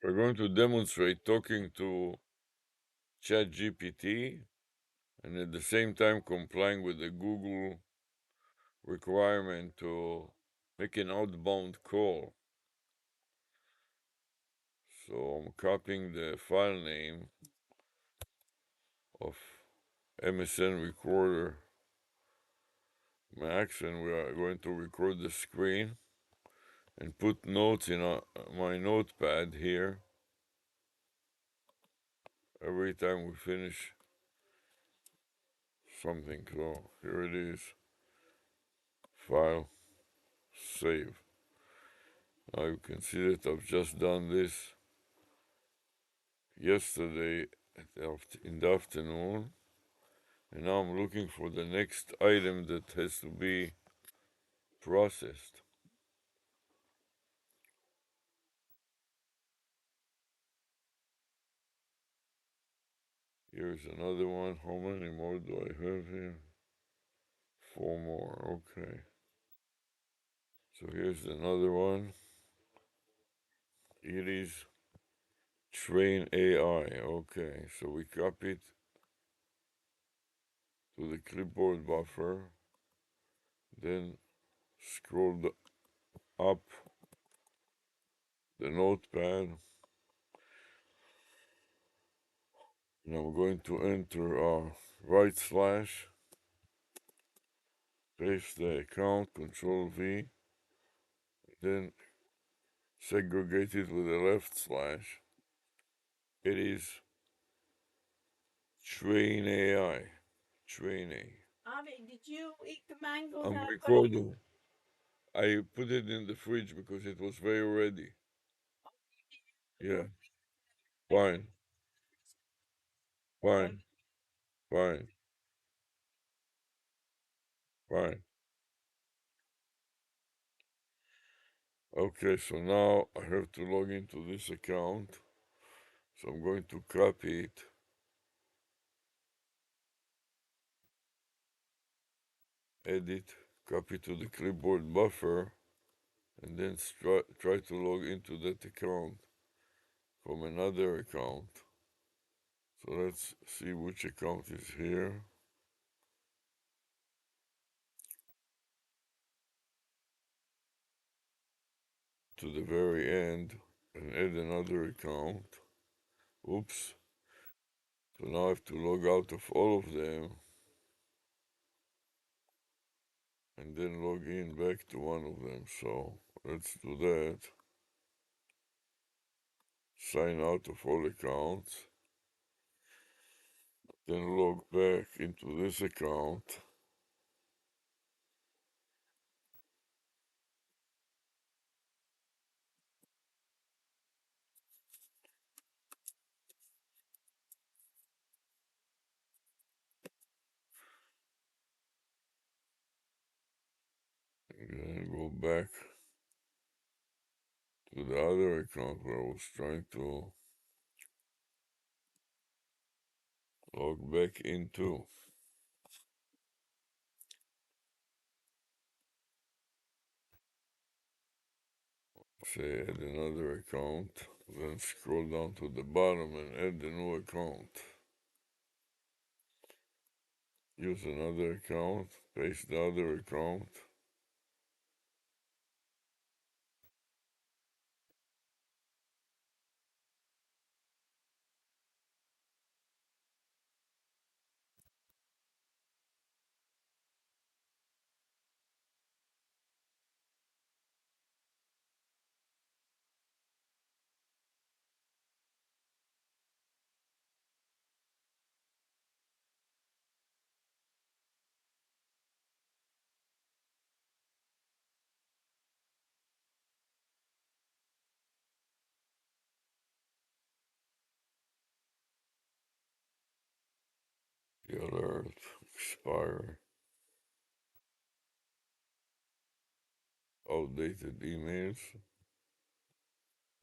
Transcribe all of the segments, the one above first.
We're going to demonstrate talking to ChatGPT and at the same time complying with the Google requirement to make an outbound call. So I'm copying the file name of MSN Recorder Max, and we are going to record the screen and put notes in my notepad here every time we finish something. So here it is, file, save. Now you can see that I've just done this yesterday in the afternoon, and now I'm looking for the next item that has to be processed. Here's another one. How many more do I have here? 4 more. Okay. So here's another one. It is train AI. Okay. So we copy it to the clipboard buffer. Then scroll up the notepad. And I'm going to enter right slash, paste the account, Control V, then segregate it with a left slash. It is train AI. Training. Avi, did you eat the mango I'm that I put in? recording. I put it in the fridge because it was very ready. Yeah, fine, fine, fine, fine. Okay, so now I have to log into this account. So I'm going to copy it, edit, copy to the clipboard buffer, and then try to log into that account from another account. So let's see which account is here. To the very end and add another account. Oops. So now I have to log out of all of them and then log in back to one of them. So let's do that. Sign out of all accounts. Then log back into this account. And then go back to the other account where I was trying to log back into. Say add another account. Then scroll down to the bottom and add the new account. Use another account, paste the other account. The alert, expire, outdated emails.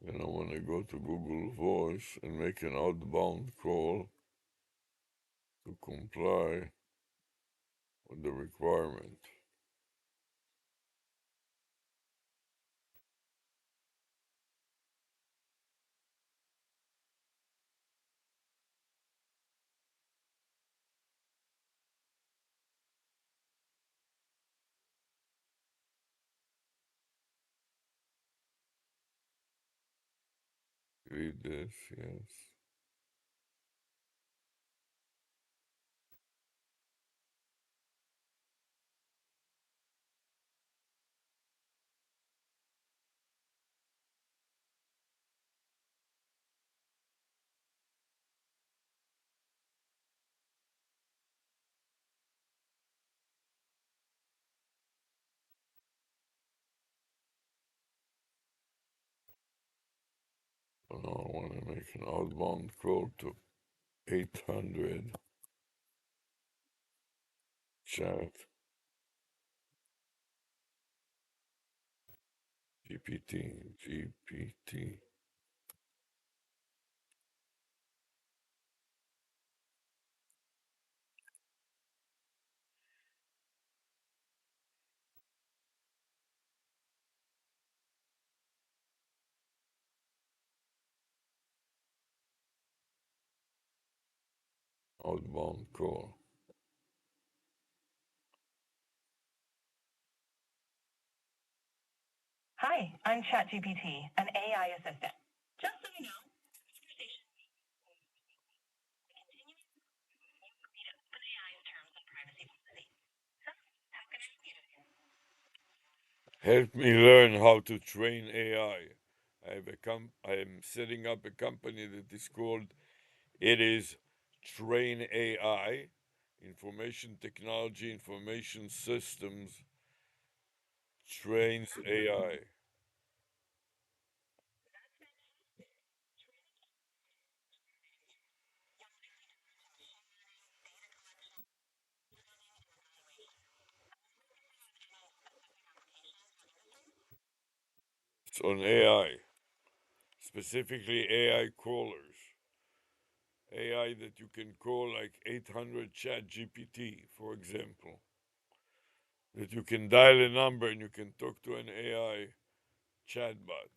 Then I want to go to Google Voice and make an outbound call to comply with the requirement. read this, yes. Oh, no, I want to make an outbound call to 800 chat GPT. Outbound call. Hi, I'm ChatGPT, an AI assistant. Just so you know, conversation with AI's terms and privacy policy. So, how can I help you today? Help me learn how to train AI. I am setting up a company that is called It is Train AI, Information Technology, Information Systems trains AI. It's on AI, specifically AI callers. AI that you can call like 800 chat GPT, for example. That you can dial a number and you can talk to an AI chatbot.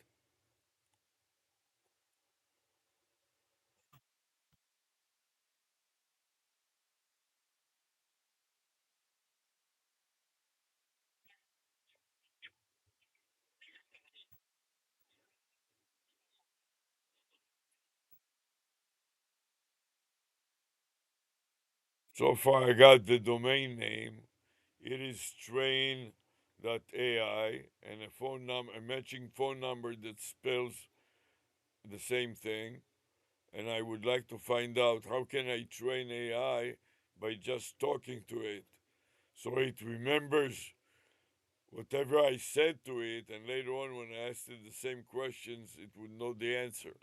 So far, I got the domain name. It is train.ai and a phone number, a matching phone number that spells the same thing. And I would like to find out how can I train AI by just talking to it so it remembers whatever I said to it, and later on when I asked it the same questions, it would know the answer.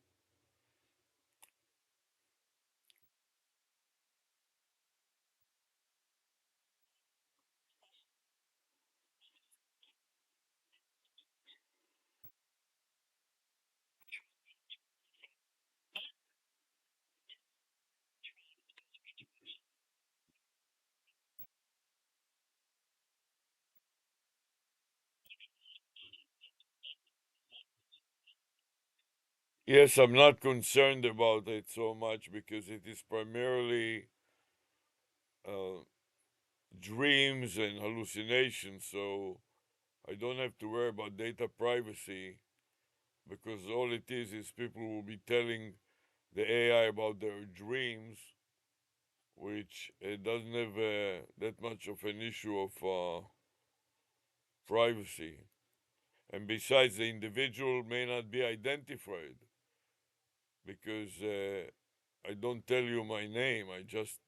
Yes, I'm not concerned about it so much because it is primarily uh, dreams and hallucinations, so I don't have to worry about data privacy because all it is people will be telling the AI about their dreams, which doesn't have that much of an issue of privacy. And besides, the individual may not be identified because I don't tell you my name. I just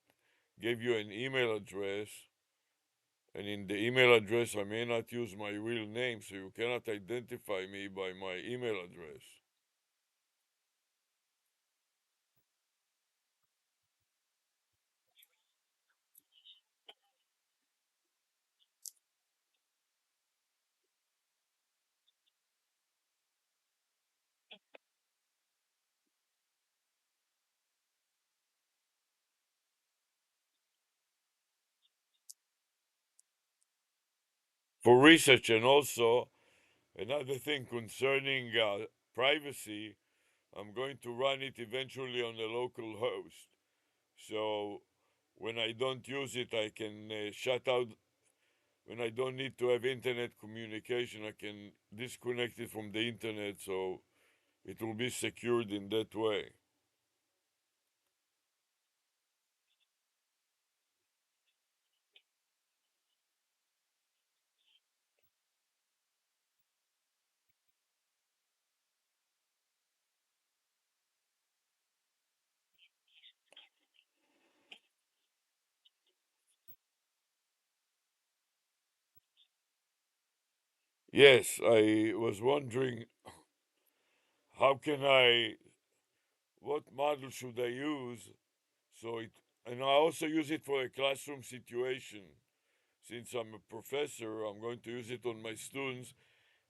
gave you an email address, and in the email address, I may not use my real name, so you cannot identify me by my email address. For research, and also another thing concerning privacy, I'm going to run it eventually on a local host. So when I don't use it, I can shut out. When I don't need to have internet communication, I can disconnect it from the internet so it will be secured in that way. Yes, I was wondering how can I, what model should I use so it, and I also use it for a classroom situation. Since I'm a professor, I'm going to use it on my students,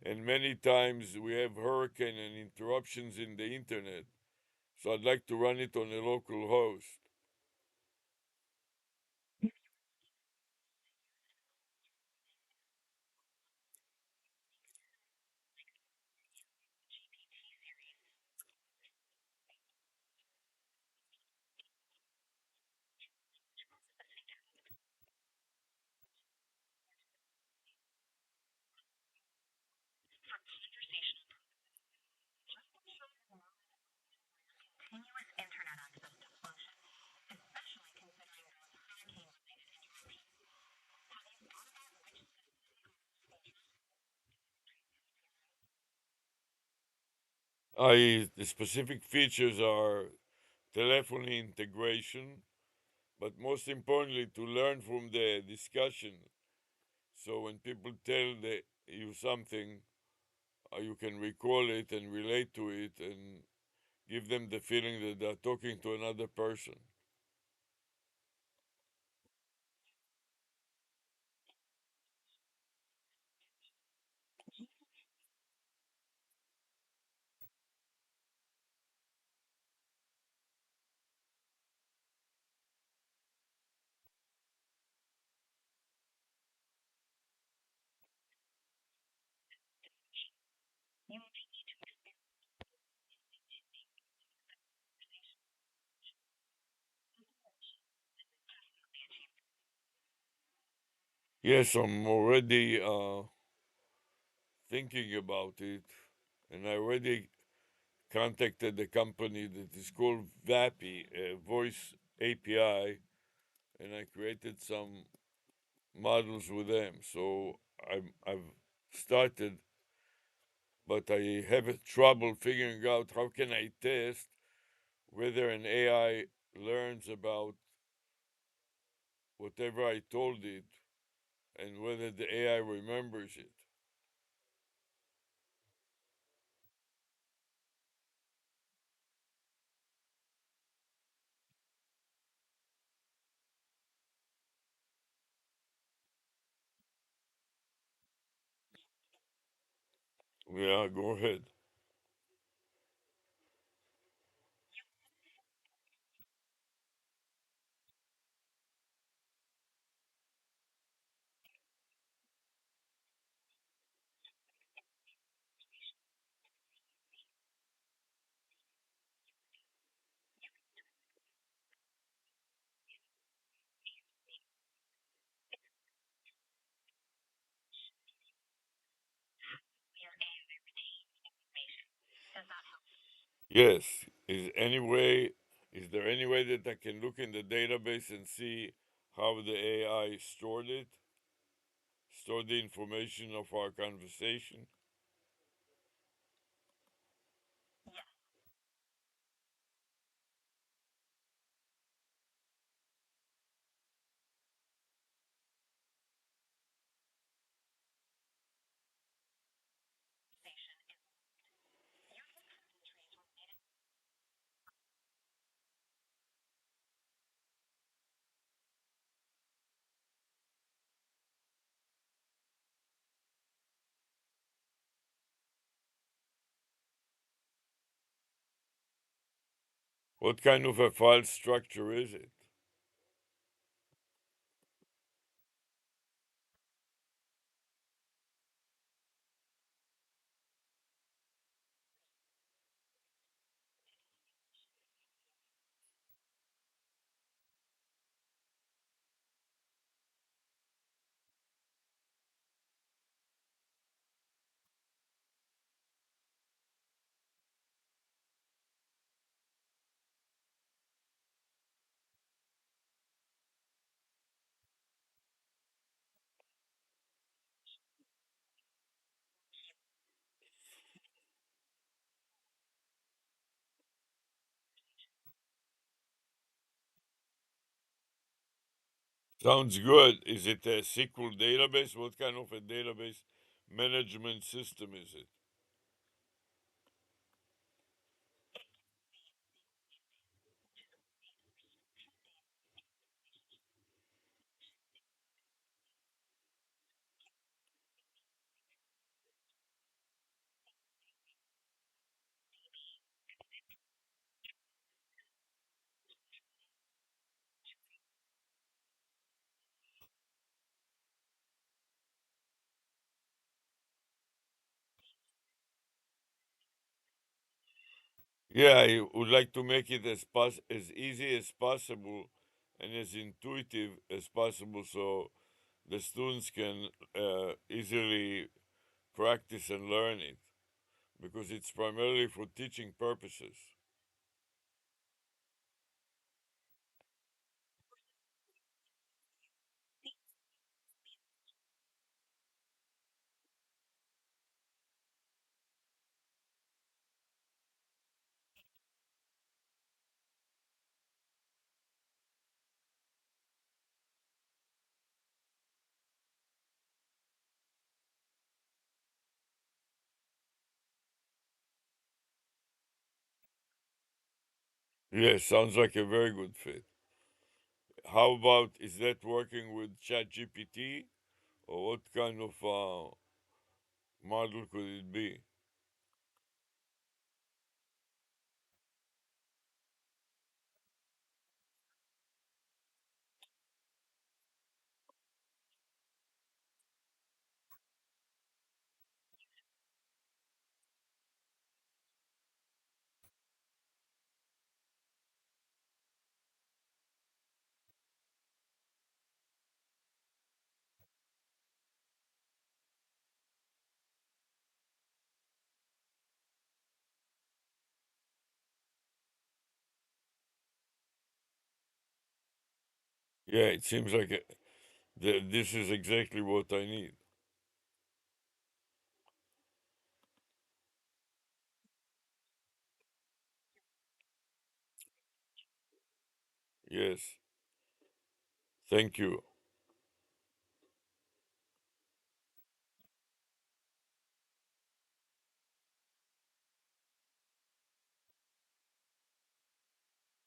and many times we have hurricane and interruptions in the internet. So I'd like to run it on a local host. For conversational continuous internet access to function, especially considering those hurricane-related interruptions. Have you thought about which The specific features are telephony integration, but most importantly, to learn from the discussion. So when people you something, you can recall it and relate to it and give them the feeling that they're talking to another person. you may need to achieve? Yes, I'm already thinking about it, and I already contacted the company that is called VAPI, Voice API, and I created some models with them. So I've started, but I have trouble figuring out how can I test whether an AI learns about whatever I told it and whether the AI remembers it. Yeah, go ahead. Your AI retains information. Does that help? Yes. Is there any way that I can look in the database and see how the AI stored the information of our conversation? Yes. Station is using certain trees related. What kind of a file structure is it? Sounds good. Is it a SQL database? What kind of a database management system is it? Yeah, I would like to make it as easy as possible and as intuitive as possible so the students can easily practice and learn it because it's primarily for teaching purposes. Yeah, sounds like a very good fit. How about is that working with ChatGPT or what kind of model could it be? Yeah, it seems like this is exactly what I need. Yes, thank you.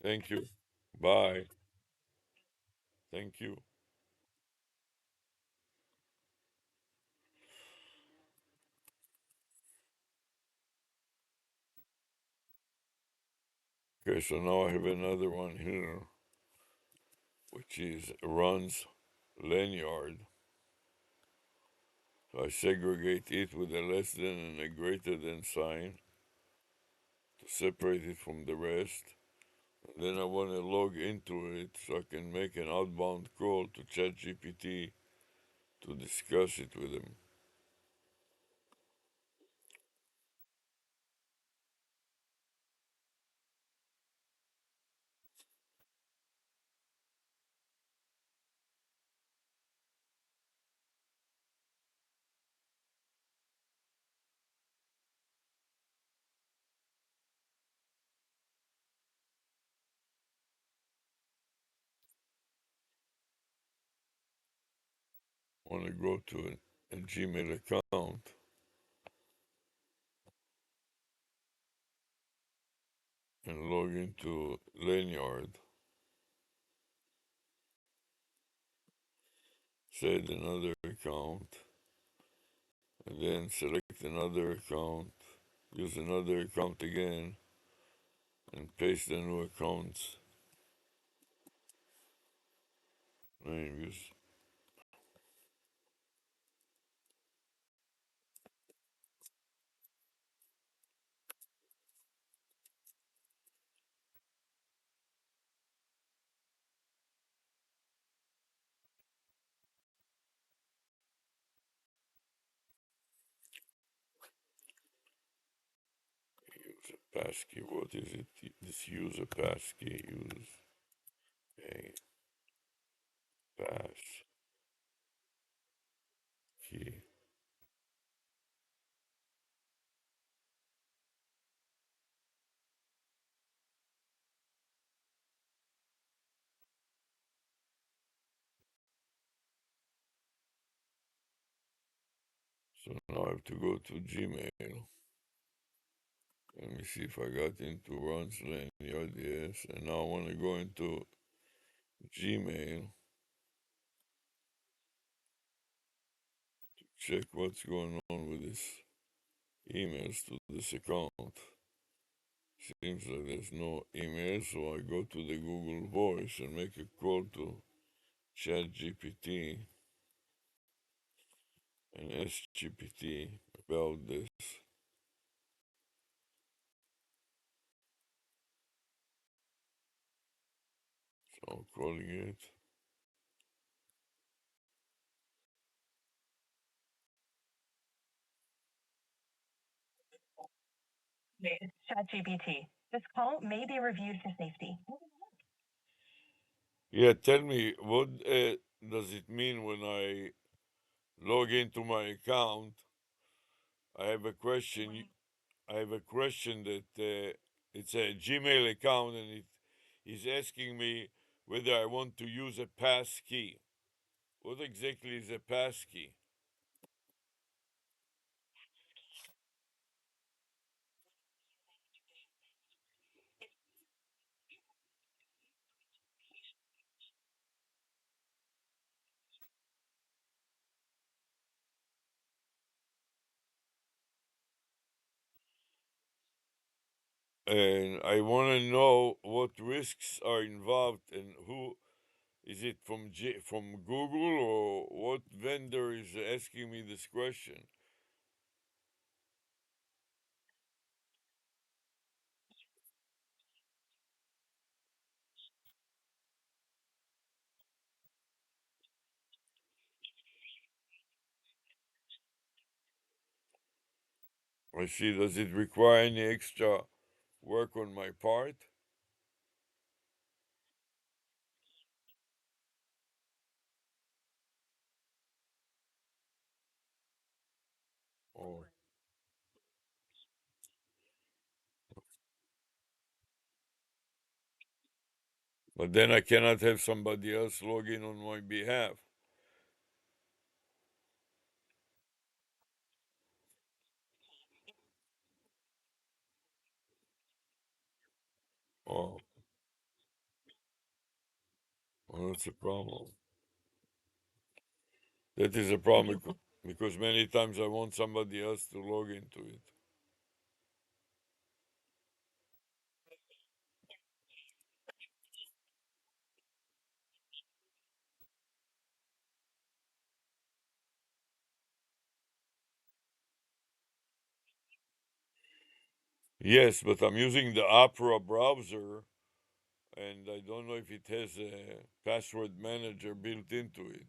Thank you. Bye. Thank you. Okay, so now I have another one here, which is runs lanyard. So I segregate it with a less than and a greater than sign to separate it from the rest. And then I want to log into it so I can make an outbound call to ChatGPT to discuss it with him. I want to go to a Gmail account and log into Lanyard. Set another account and then select another account. Use another account again and paste the new account's name. Use a passkey. What is it? This use a passkey. Use a passkey. So now I have to go to Gmail. Let me see if I got into Ron's lanyard. Yes, and now I want to go into Gmail. Check what's going on with this emails to this account. Seems like there's no email, so I go to the Google Voice and make a call to ChatGPT and SGPT about this. So I'm calling it. It's ChatGPT. This call may be reviewed for safety. Yeah, tell me, what does it mean when I log into my account? I have a question. I have a question that it's a Gmail account and it is asking me whether I want to use a pass key. What exactly is a pass key? And I want to know what risks are involved and who is it from Google or what vendor is asking me this question? I see. Does it require any extra work on my part? Oh, but then I cannot have somebody else log in on my behalf. Oh, well, that's a problem. That is a problem because many times I want somebody else to log into it. Yes, but I'm using the Opera browser and I don't know if it has a password manager built into it.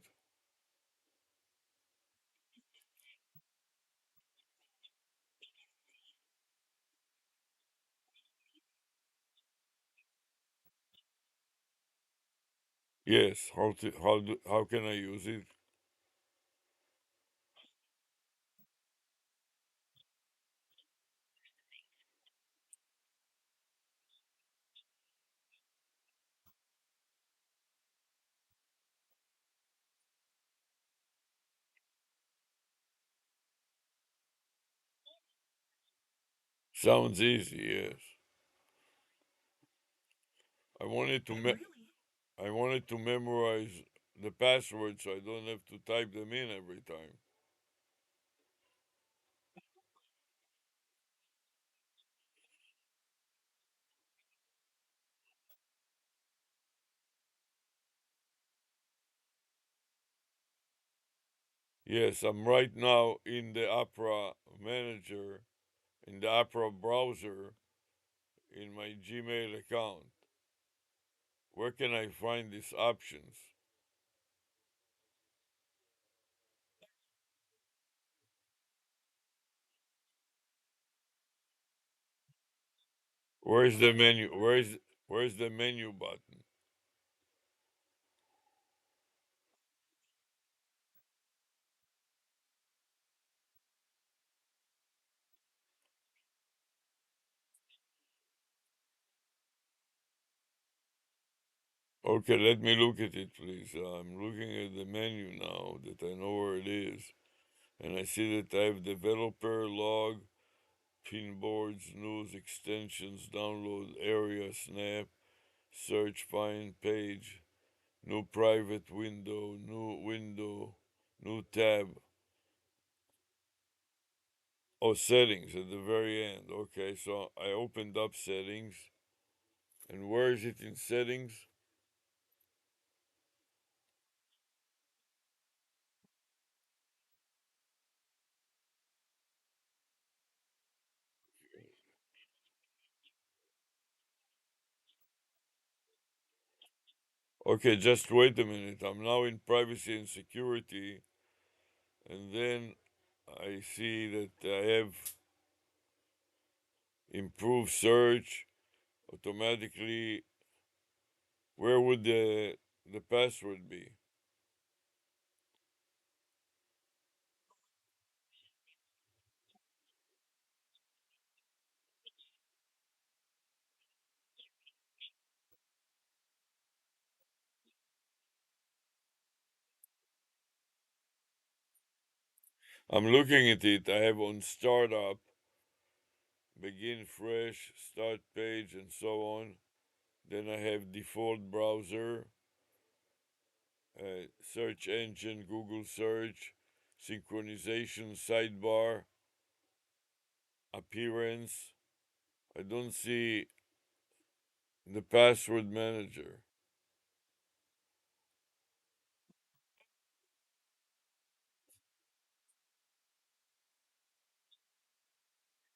Yes, how can I use it? Sounds easy, yes. I wanted to me- I wanted to memorize the password so I don't have to type them in every time. Yes, I'm right now in the Opera manager, in the Opera browser, in my Gmail account. Where can I find these options? Where's the menu? Where's the menu button? Okay, let me look at it, please. I'm looking at the menu now that I know where it is. And I see that I have developer log, pinboards, news, extensions, download area, snap, search, find page, new private window, new tab. Oh, settings at the very end. Okay, so I opened up settings. And where is it in settings? Okay, just wait a minute. I'm now in privacy and security, and then I see that I have improved search automatically. Where would the password be? I'm looking at it. I have on startup, begin fresh, start page, and so on. Then I have default browser, search engine, Google search, synchronization, sidebar, appearance. I don't see the password manager.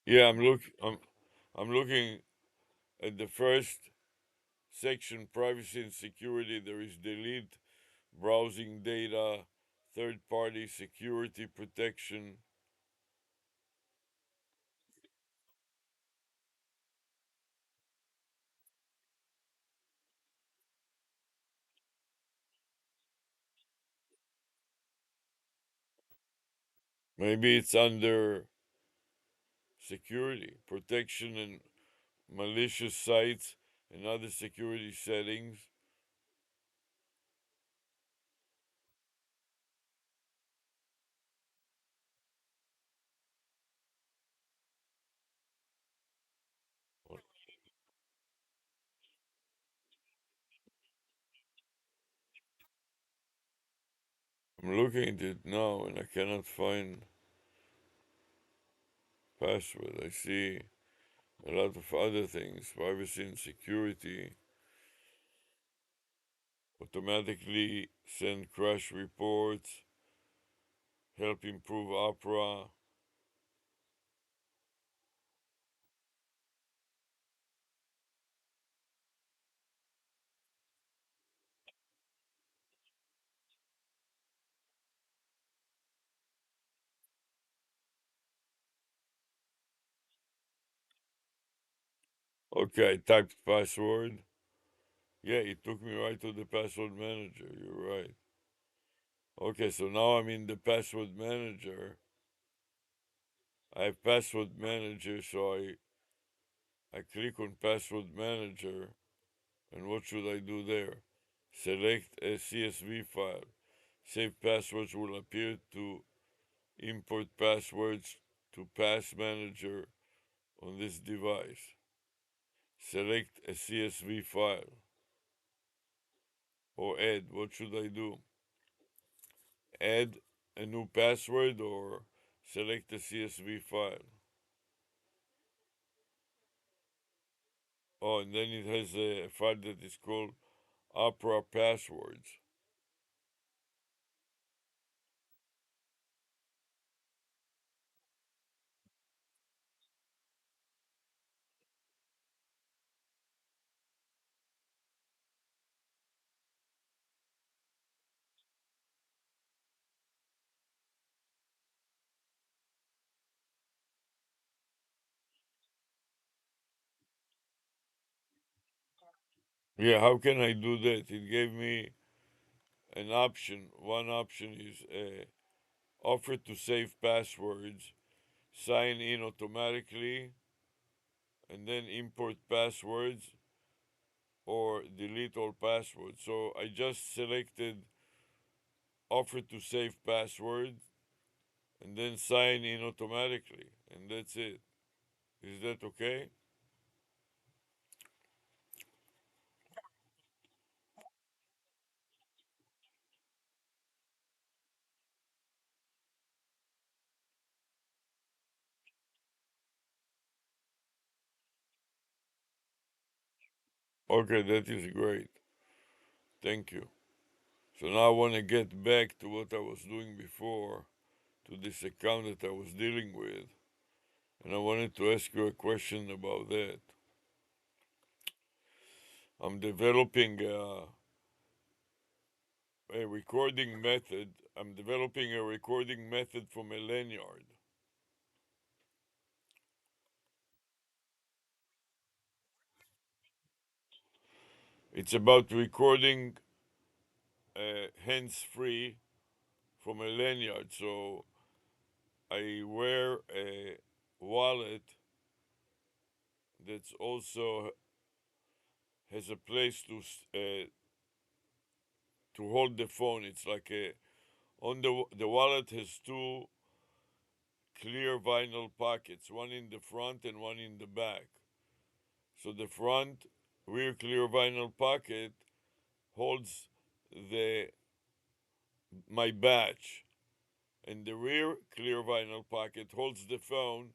Yeah, I'm looking at the first section, privacy and security. There is delete, browsing data, third party security protection. Maybe it's under security, protection and malicious sites and other security settings. I'm looking at it now and I cannot find password. I see a lot of other things, privacy and security, automatically send crash reports, help improve Opera. Okay, I typed password. Yeah, it took me right to the password manager. You're right. Okay, so now I'm in the password manager. I have password manager, so I click on password manager, and what should I do there? Select a CSV file. Save passwords will appear to import passwords to Pass Manager on this device. Select a CSV file or add. What should I do? Add a new password or select a CSV file? Oh, and then it has a file that is called Opera Passwords. Yeah, how can I do that? It gave me an option. One option is offer to save passwords, sign in automatically, and then import passwords or delete all passwords. So I just selected offer to save password and then sign in automatically, and that's it. Is that okay? Okay, that is great. Thank you. So now I want to get back to what I was doing before, to this account that I was dealing with, and I wanted to ask you a question about that. I'm developing a recording method. I'm developing a recording method from a lanyard. It's about recording hands free from a lanyard. So I wear a wallet that's also has a place to hold the phone. It's like a on the wallet has two clear vinyl pockets, one in the front and one in the back. So the front rear clear vinyl pocket holds the my badge, and the rear clear vinyl pocket holds the phone,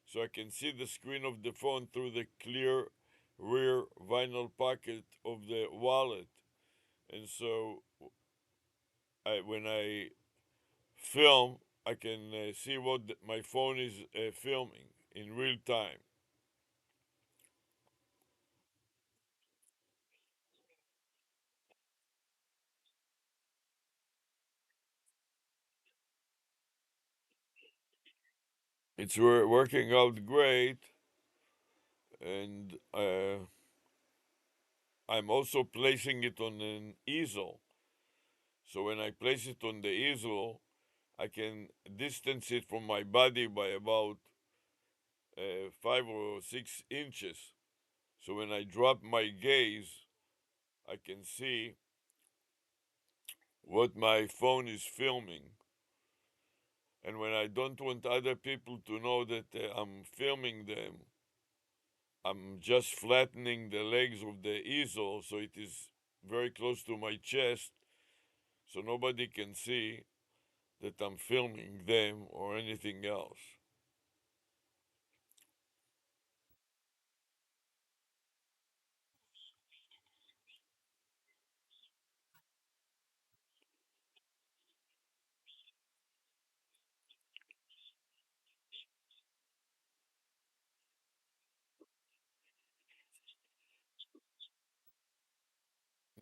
so I can see the screen of the phone through the clear rear vinyl pocket of the wallet. And so when I film, I can see what my phone is filming in real time. It's working out great, and I'm also placing it on an easel. So when I place it on the easel, I can distance it from my body by about 5 or 6 inches. So when I drop my gaze, I can see what my phone is filming. And when I don't want other people to know that I'm filming them, I'm just flattening the legs of the easel so it is very close to my chest so nobody can see that I'm filming them or anything else.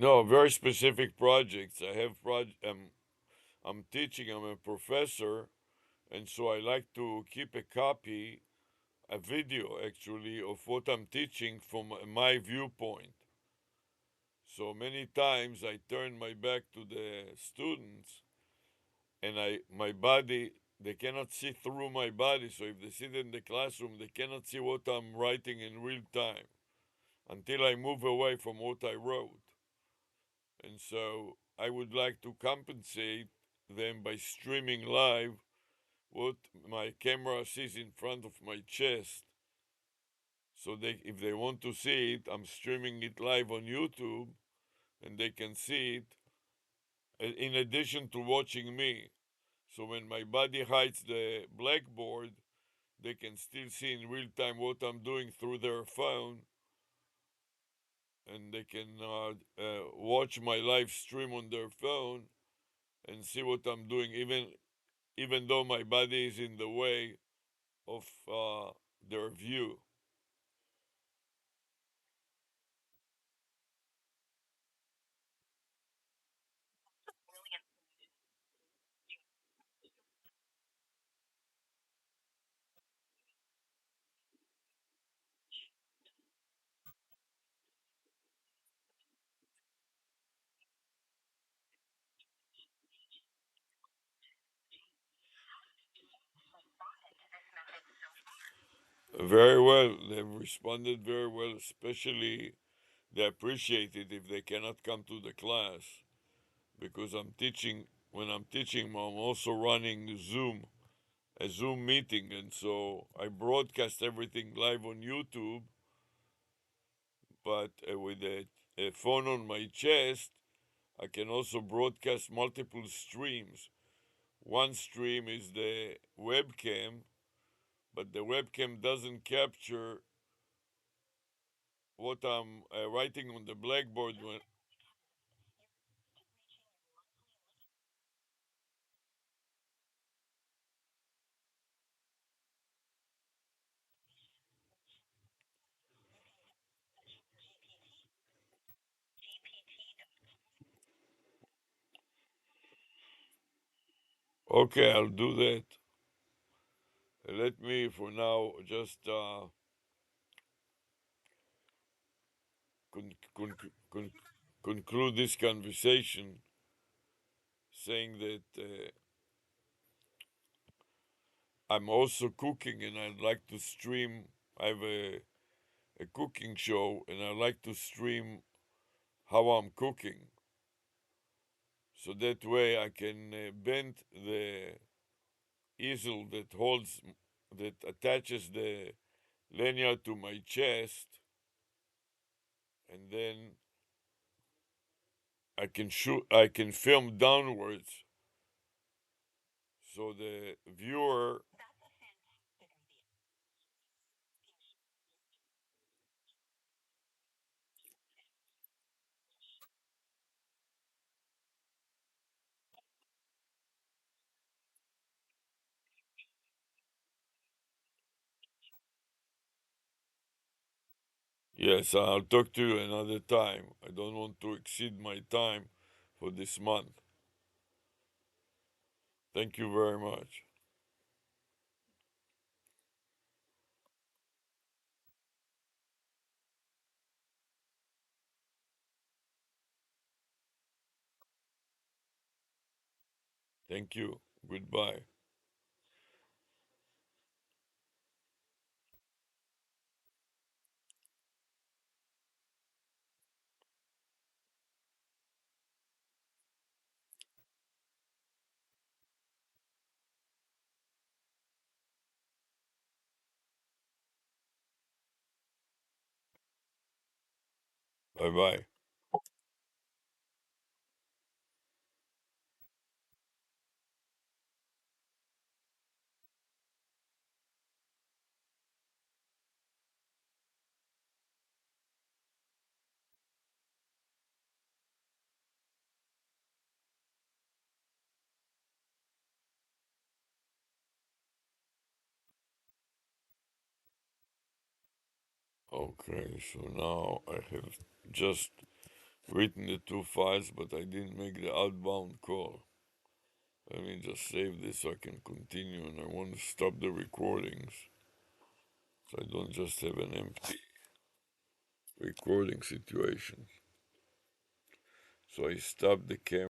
No, very specific projects. I have I'm teaching, I'm a professor, and so I like to keep a copy, a video actually, of what I'm teaching from my viewpoint. So many times I turn my back to the students and my body, they cannot see through my body. So if they sit in the classroom, they cannot see what I'm writing in real time until I move away from what I wrote. And so I would like to compensate them by streaming live what my camera sees in front of my chest. So if they want to see it, I'm streaming it live on YouTube, and they can see it in addition to watching me. So when my body hides the blackboard, they can still see in real time what I'm doing through their phone, and they can watch my live stream on their phone and see what I'm doing, even though my body is in the way of their view. Brilliant. Responded to this method so far. Very well, they've responded very well, especially they appreciate it if they cannot come to the class because I'm teaching. When I'm teaching, I'm also running Zoom a Zoom meeting, and so I broadcast everything live on YouTube, but with a phone on my chest, I can also broadcast multiple streams. One stream is the webcam, but the webcam doesn't capture what I'm writing on the blackboard when. Okay, I'll do that. Let me, for now, just con- con- con- conclude this conversation saying that I'm also cooking and I'd like to stream. I have a cooking show and I like to stream how I'm cooking. So that way I can bend the easel that attaches the lanyard to my chest, and then I can film downwards so the viewer. That's a fantastic idea. Yes, I'll talk to you another time. I don't want to exceed my time for this month. Thank you very much. Thank you. Goodbye. Bye bye. Okay, so now I have just written the two files, but I didn't make the outbound call. Let me just save this so I can continue, and I want to stop the recordings so I don't just have an empty recording situation. So I stopped the camera.